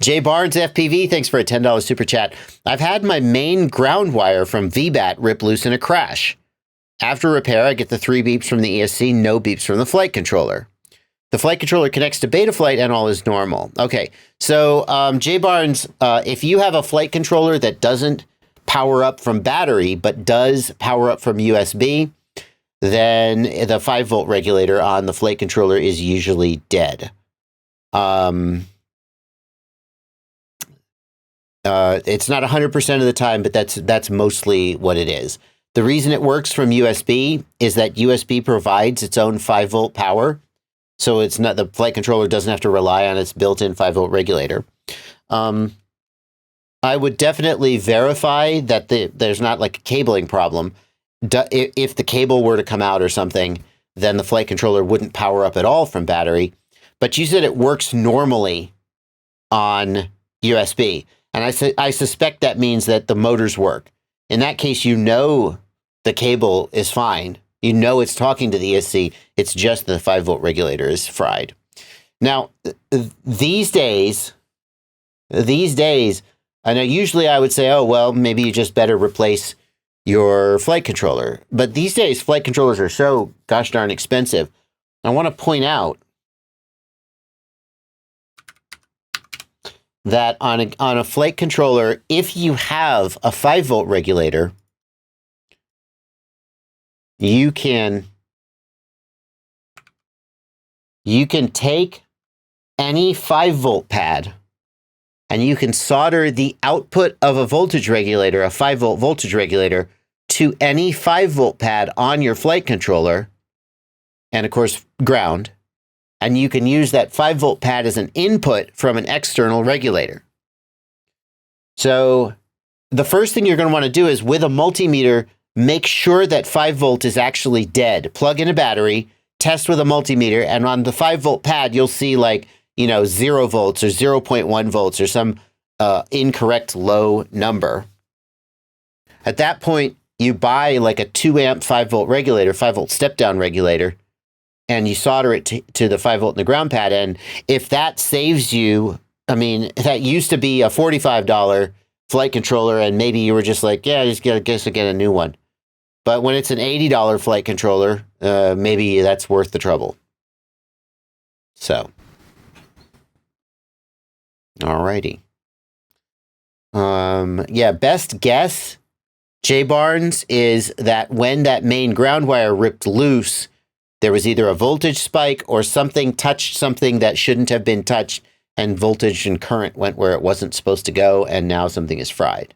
Jay Barnes, FPV, thanks for a $10 super chat. I've had my main ground wire from VBAT rip loose in a crash. After repair, I get the 3 beeps from the ESC, no beeps from the flight controller. The flight controller connects to Betaflight and all is normal. Okay, so Jay Barnes, if you have a flight controller that doesn't power up from battery, but does power up from USB, then the 5-volt regulator on the flight controller is usually dead. It's not 100% of the time, but that's mostly what it is. The reason it works from USB is that USB provides its own 5-volt power. So it's not, the flight controller doesn't have to rely on its built-in 5-volt regulator. I would definitely verify that there's not like a cabling problem. If the cable were to come out or something, then the flight controller wouldn't power up at all from battery. But you said it works normally on USB. And I suspect that means that the motors work. In that case, you know the cable is fine. You know it's talking to the ESC. It's just the 5-volt regulator is fried. Now, these days, I know usually I would say, oh, well, maybe you just better replace your flight controller. But these days, flight controllers are so gosh darn expensive. I want to point out that on a flight controller, if you have a 5-volt regulator, you can take any 5-volt pad and you can solder the output of a voltage regulator, a 5-volt voltage regulator, to any 5-volt pad on your flight controller, and of course ground, and you can use that 5-volt pad as an input from an external regulator. So the first thing you're going to want to do is, with a multimeter, make sure that 5-volt is actually dead. Plug in a battery, test with a multimeter, and on the 5-volt pad, you'll see 0 volts or 0.1 volts or some incorrect low number. At that point, you buy like a 2-amp 5-volt regulator, 5-volt step-down regulator, and you solder it to the 5-volt in the ground pad. And if that saves you, I mean, that used to be a $45 flight controller, and maybe you were just like, yeah, I guess I'll get a new one. But when it's an $80 flight controller, maybe that's worth the trouble. So, alrighty. Yeah, best guess, Jay Barnes, is that when that main ground wire ripped loose, there was either a voltage spike or something touched something that shouldn't have been touched, and voltage and current went where it wasn't supposed to go, and now something is fried.